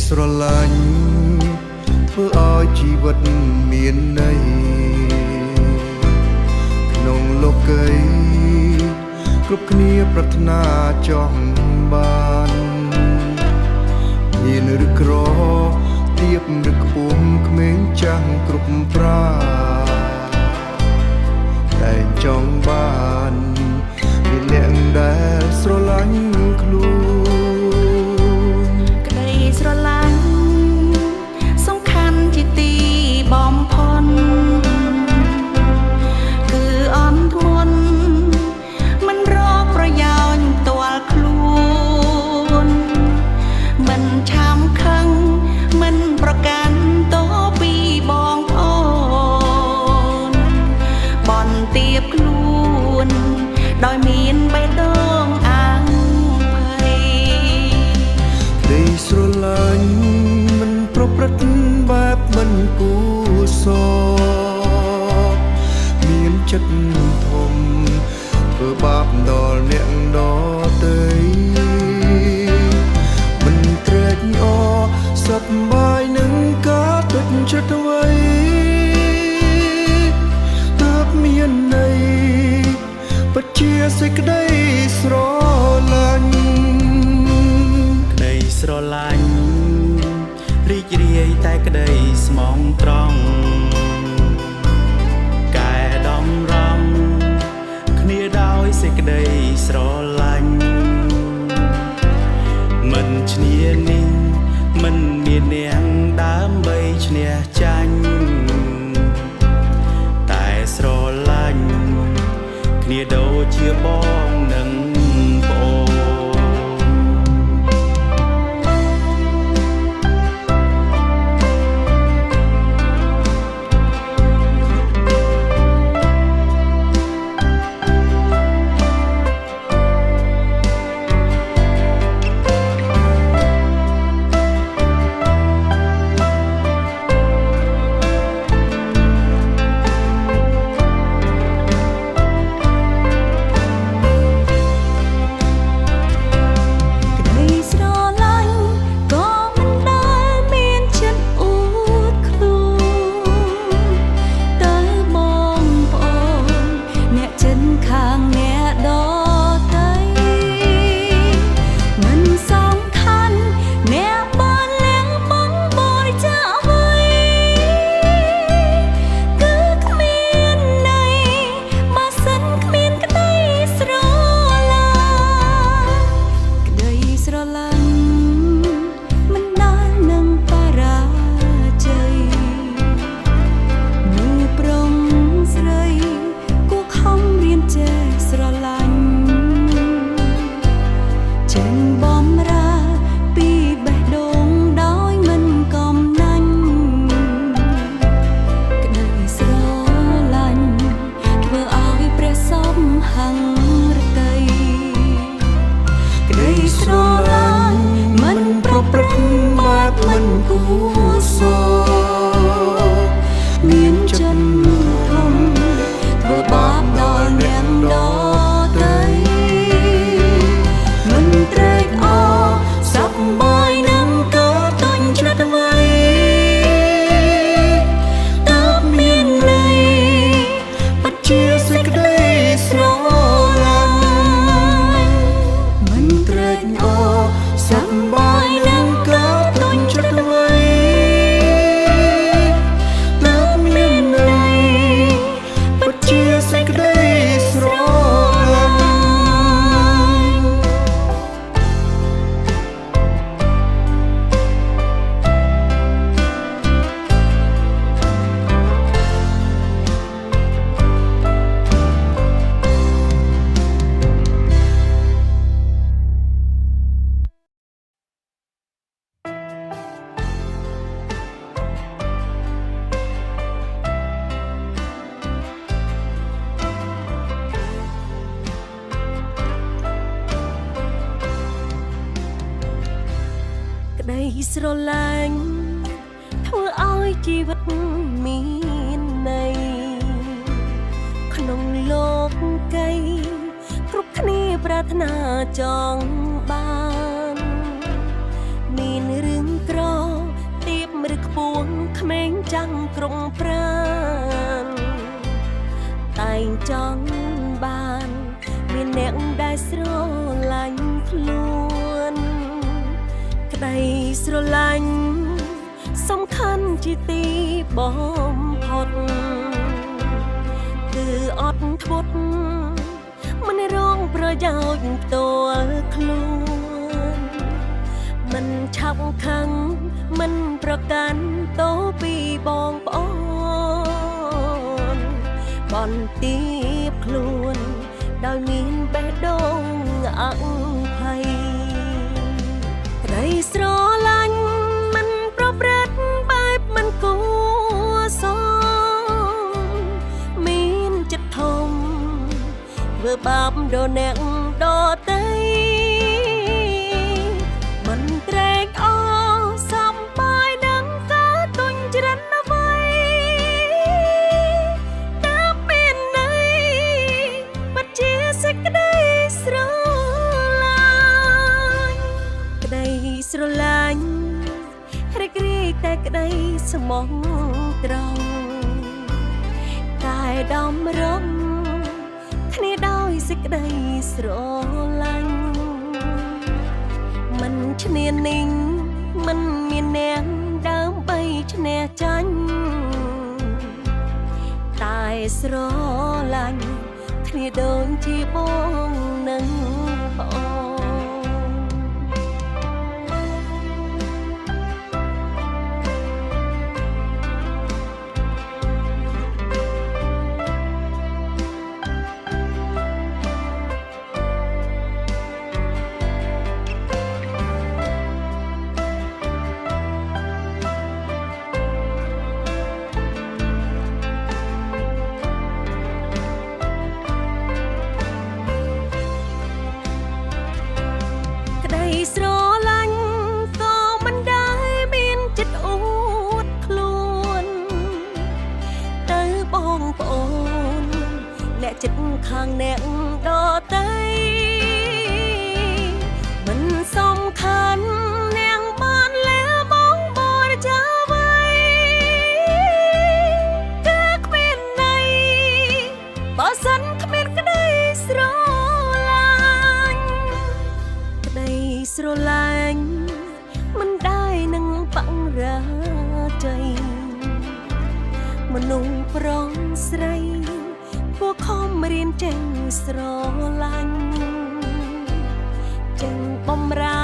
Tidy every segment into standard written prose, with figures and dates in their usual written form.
ស្រឡាញ់ធ្វើឲ្យជីវិតមានន័យក្នុងលោកីគ្រប់គ្នាប្រាថ្នាចង់បានមានឬក្រទៀបឬខ្ពស់ក្មេងចាស់គ្រប់ប្រាតែចង់បានមានអ្នកដែលស្រឡាញ់ខ្លួនក្តីស្រឡាញ់សំខាន់ជាទីបំផុតគឺអន់ធ្មត់មិនរកប្រយោជន៍ផ្ទាល់ខ្លួនមិនឆាំខឹងមិនប្រកាន់តពីបងប្អូនបនទៀបខ្លួនដោយមានបេះដូងអាំងភ័យក្តីស្រឡាញ់មិនប្រព្រឹត្តបែបមិនគួរសរមានចិត្តធំធ្វើបាបដល់អ្នកដទៃមិនត្រេកអរសប្បាយនឹងការទុច្ចរិតអ្វីទើបមានន័យពិតជាសេចក្តីស្រឡាញ់ក្តីស្រឡាញ់រីករាយតែក្តីស្មងត្រង់កែដំរំគ្នាដោយសេចក្តីស្រឡាញ់មិនឈ្នានីសមិនមាននាងដើម្បីឈ្នះចាញ់តែស្រឡាញ់គ្នាដូចជាបងនិងប្អូនក្តីស្រឡាញ់ធ្វើឲ្យជីវិតមានន័យក្នុងលោកីគ្រប់គ្នាប្រាថ្នាចង់បានមានរឿងក្រ ចាំងក្រុងប្រានតែងចង់បានមានអ្នកដែលស្រឡាញ់ខ្លួនក្តីស្រឡាញ់សំខាន់ជាទីបំផុតគឺអត់ធ្មត់មិនរងប្រយោជន៍ផ្ទាល់ខ្លួនមិនឆាប់ខឹងមិនប្រកាន់តោពីបងប្អូនបន្ទាបខ្លួនដោយមានបេះដូងអភ័យក្តីស្រឡាញ់មិនប្រព្រឹត្តបែបមិនគួរសមមានចិត្តធំធ្វើបាបដល់អ្នកដទៃមិនត្រេកអរសំបាយនឹងការទុញច្រិនអ្វីតែមានន័យពិតជាសេចក្តីស្រឡាញ់ក្តីស្រឡាញ់រីករាយតែក្តីស្មោះត្រង់តែដំរងគ្នាដោយសេចក្តីស្រឡាញ់មិនឈ្នានីងមិនមានអ្នកដើម្បីឈ្នះចាញ់តែស្រឡាញ់គ្នាដូចជាបងនិងប្អូនស្រឡាញ់ក៏មិនដែលមានចិត្តអួតខ្លួនទៅបងប្អូនអ្នកចិត្តខាងអ្នកដទៃមិនសំខាន់អ្នកបានលែបងបរិចាអ្វីគឺគ្មានន័យបើសិនគ្មានក្តីស្រឡាញ់ក្តីស្រឡាញ់មិនដែរនឹងបង្រាជ័យមនុស្សប្រុសស្រីពួកខំរៀនចេះស្រឡាញ់ចេះបំរើ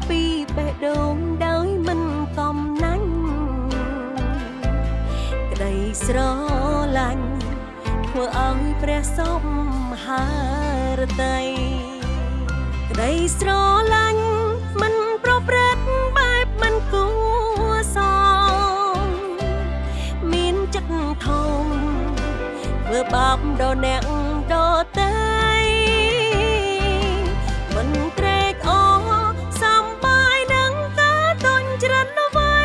ពីបេះដូងដោយមិនកំណាញ់ក្តីស្រឡាញ់ធ្វើឲ្យព្រះសមហារតីក្តីស្រឡាញ់មិនប្រព្រឹត្តបែបមិនគួរសមមានចិត្តធំធ្វើបាបដល់អ្នកដទៃមិនត្រេកអរសំបាយនឹងការទុញច្រិនអ្វី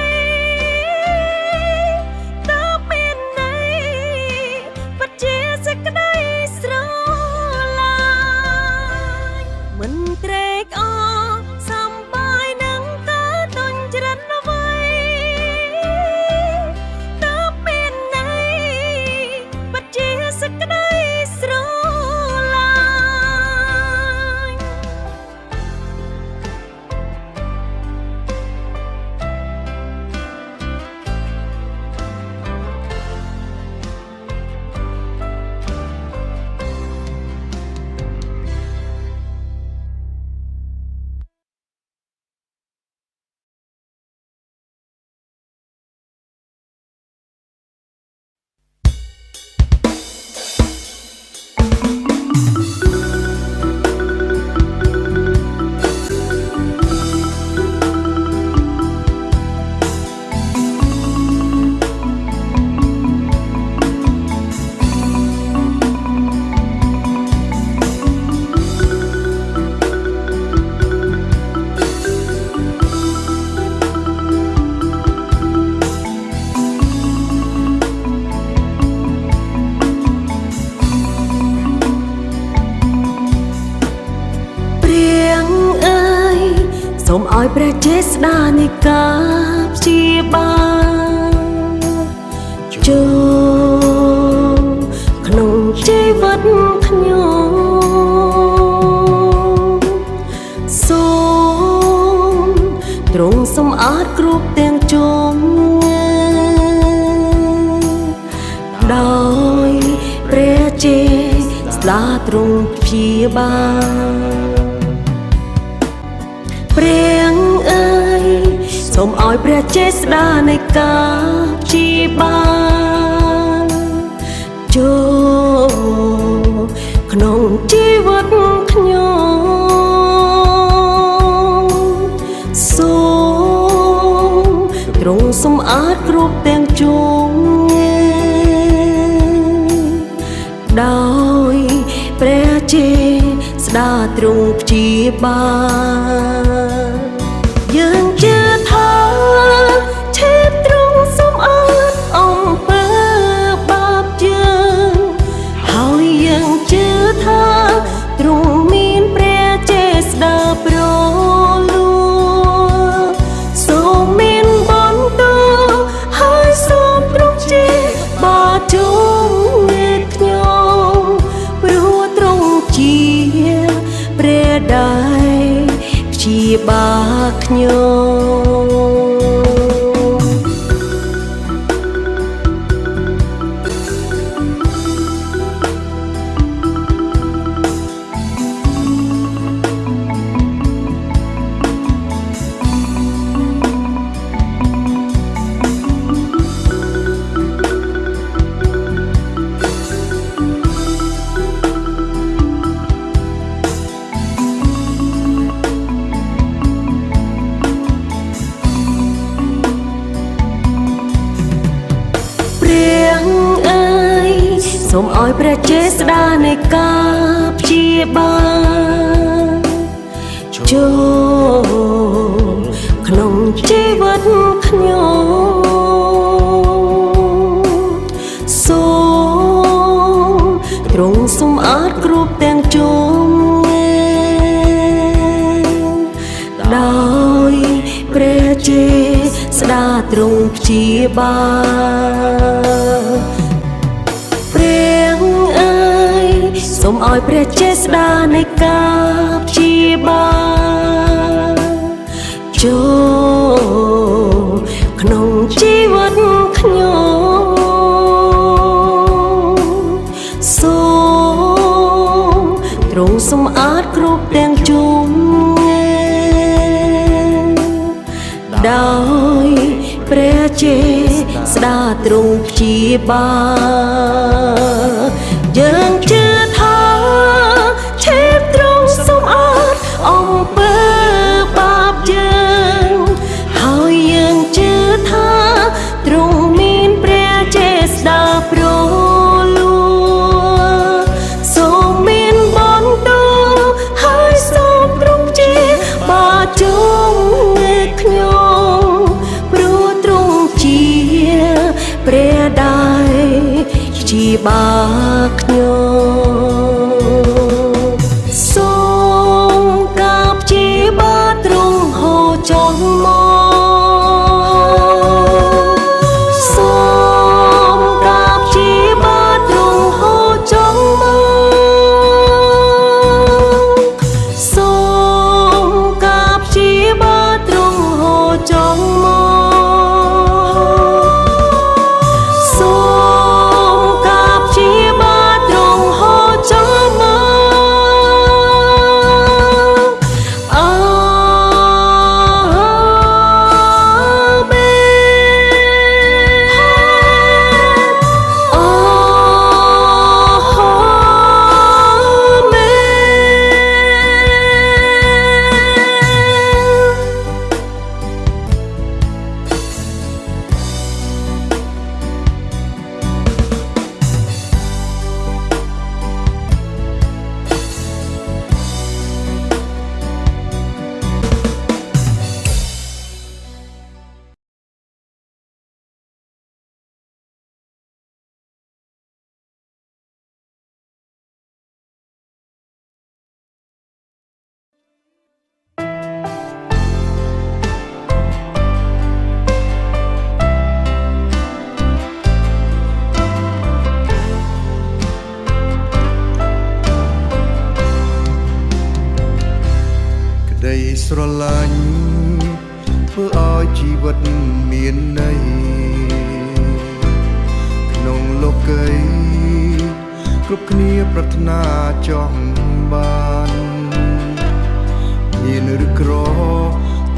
តែមានន័យពិតជាសេចក្តីស្រឡាញ់មិនត្រេកអរសំបាយនឹងការទុញច្រិនអ្វីតែមានន័យពិតជាសេចក្តីស្រឡាញ់សូមឲ្យព្រះចេស្តានៃការព្យាបាល ចូលក្នុងជីវិតខ្ញុំសូមទ្រង់សម្អាតគ្រប់ទាំងជុំដោយព្រះចេស្តាទ្រង់ព្យាបាលព្រះអើយសូមឲ្យព្រះចេស្តានៃការព្យាបាលចូលក្នុងជីវិតខ្ញុំសូមទ្រង់សម្អាតគ្រប់ទាំងជុំដោយព្រះចេស្តាទ្រង់ព្យាបាលយើងជឿថាឈេបទ្រង់សម្អាតអំពើបាបយើងហើយយើងជឿថាទ្រង់មានព្រះចេស្តាប្រលួសូមមានបន្ទូលហើយសូមទ្រង់ជាបាជុំខ្ញុំព្រោះទ្រង់ជាព្រះដែលព្យាបាលខ្ញុំសូមឲ្យព្រះចេស្តានៃការព្យាបាលចូលក្នុងជីវិតខ្ញុំសូមទ្រង់សម្អាតគ្រប់ទាំងជុំដោយព្រះចេស្តាទ្រង់ព្យាបាលព្រះអើយសូមឲ្យព្រះចេស្តានៃការព្យាបាលចូលក្នុងជីវិតខ្ញុំសូមទ្រង់សម្អាតគ្រប់ទាំងជុំដោយព្រះចេស្តាទ្រង់ព្យាបាលយើងជឿថាឈេបទ្រង់សម្អាតអំពើបាបយើងហើយយើងជឿថាទ្រង់មានព្រះចេស្តាប្រលួសូមមានបន្ទូលហើយសូមទ្រង់ជាបាជុំខ្ញុំព្រោះទ្រង់ជាព្រះដែលព្យាបាលខ្ញុំសូមការព្យាបាលទ្រង់ហូរចុះមកសូមការព្យាបាលទ្រង់ហូរចុះមកសូមការព្យាបាលទ្រង់ហូរចុះមក ស្រឡាញ់ធ្វើឲ្យជីវិតមានន័យក្នុងលោកីគ្រប់គ្នាប្រាថ្នាចង់បានមានឬក្រ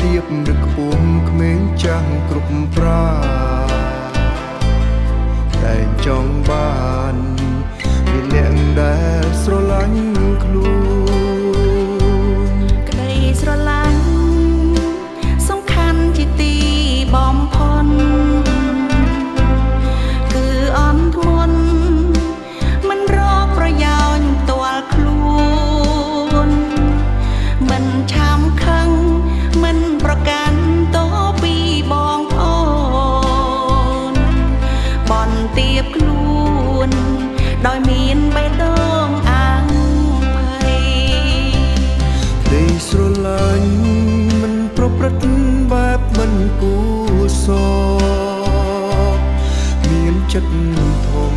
ទៀបឬខ្ពស់ក្មេងចាស់គ្រប់ប្រាតែចង់បានមានអ្នកដែលស្រឡាញ់ខ្លួនក្តីស្រឡាញ់សំខាន់ជាទីបំផុតគឺអន់ធ្មត់មិនរកប្រយោជន៍ផ្ទាល់ខ្លួនមិនឆាំខឹងមិនប្រកាន់តពីបងប្អូនបន់ទៀបខ្លួនដោយមានបេះដូងអាំងភ័យក្តីស្រឡាញ់មិនប្រព្រឹត្តបែបមិនគួរសរមានចិត្តធំ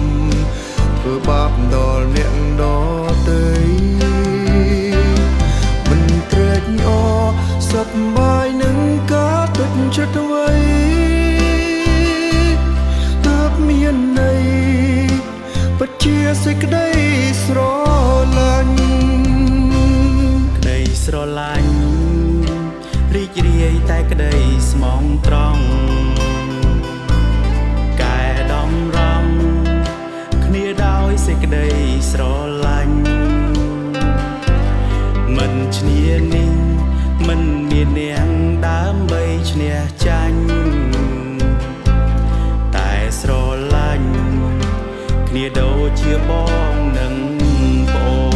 ធ្វើបាបដល់អ្នកដទៃមិនត្រេកអរសប្បាយនឹងការទុច្ចរិតអ្វីទើបមានន័យពិតជាសេចក្តីស្រឡាញ់ក្តីស្រឡាញ់រីករាយតែក្តីស្មងត្រង់កែដំរំគ្នាដោយសេចក្តីស្រឡាញ់មិនឈ្នានីងមិនមាននាងដើម្បីឈ្នះចាញ់តែស្រឡាញ់គ្នាដូចជាបងនិងប្អូន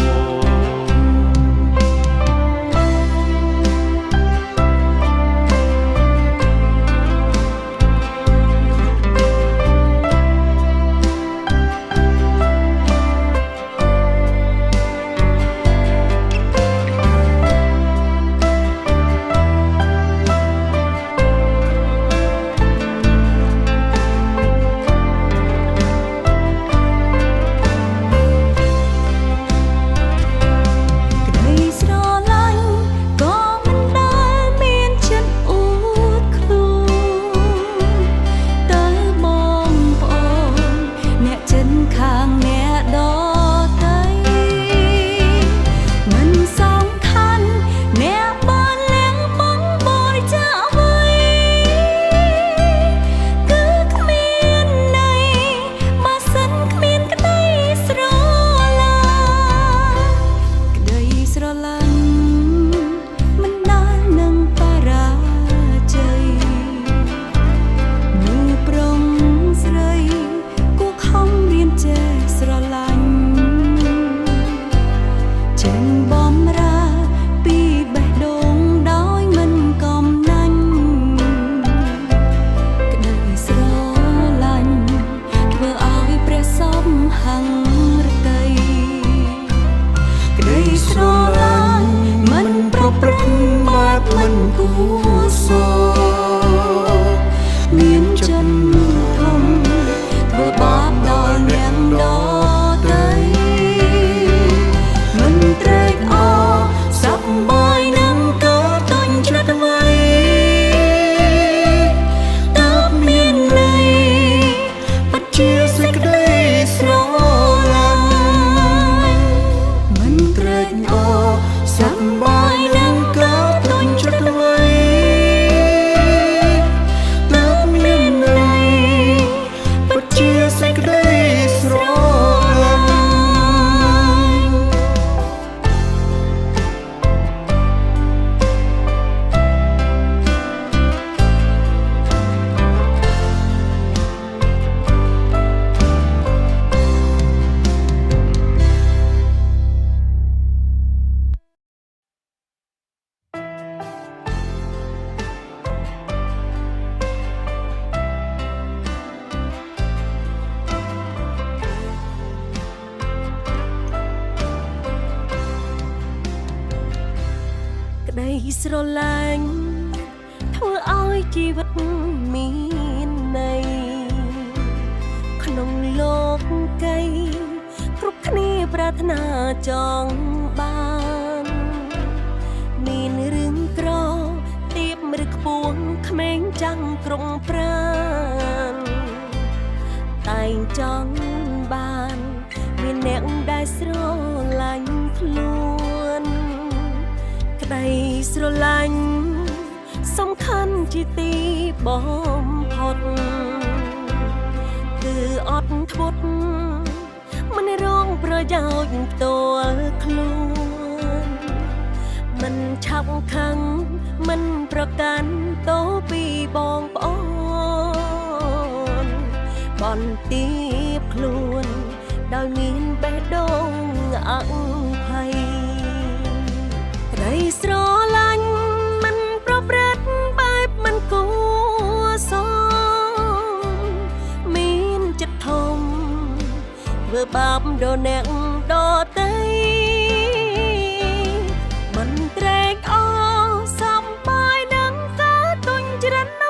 មិនគួរសរមានចិត្តធំធ្វើបាបដល់អ្នកដទៃមិនត្រេកអរសប្បាយនឹងការទុញ្ច្រិតអ្វីទើបមានន័យពិតជាសេចក្តីស្រឡាញ់មិនត្រេកអរសប្បាយនឹងការទុញ្ច្រិតអ្វីទើបមានន័យពិតជាសេចក្តីស្រឡាញ់ក្តីស្រឡាញ់ធ្វើឲ្យជីវិតមានន័យក្នុងលោកកៃគ្រប់គ្នាប្រាថ្នាចង់បានមានរឿងក្រ ចាំងក្រុងប្រានតែងចង់បានមានអ្នកដែលស្រឡាញ់ខ្លួនក្តីស្រឡាញ់សំខាន់ជាទីបំផុតគឺអត់ធ្មត់មិនរងប្រយោជន៍ផ្ទាល់ខ្លួនមិនឆាប់ខឹងមិនប្រកាន់តោពីបងប្អូនបន្ទាបខ្លួនដោយមានបេះដូងអភ័យក្តីស្រឡាញ់មិនប្រព្រឹត្តបែបមិនគួរសមមានចិត្តធំធ្វើបាបដល់អ្នកដទៃមិនត្រេកអរសំបាយនឹងការទុញច្រិន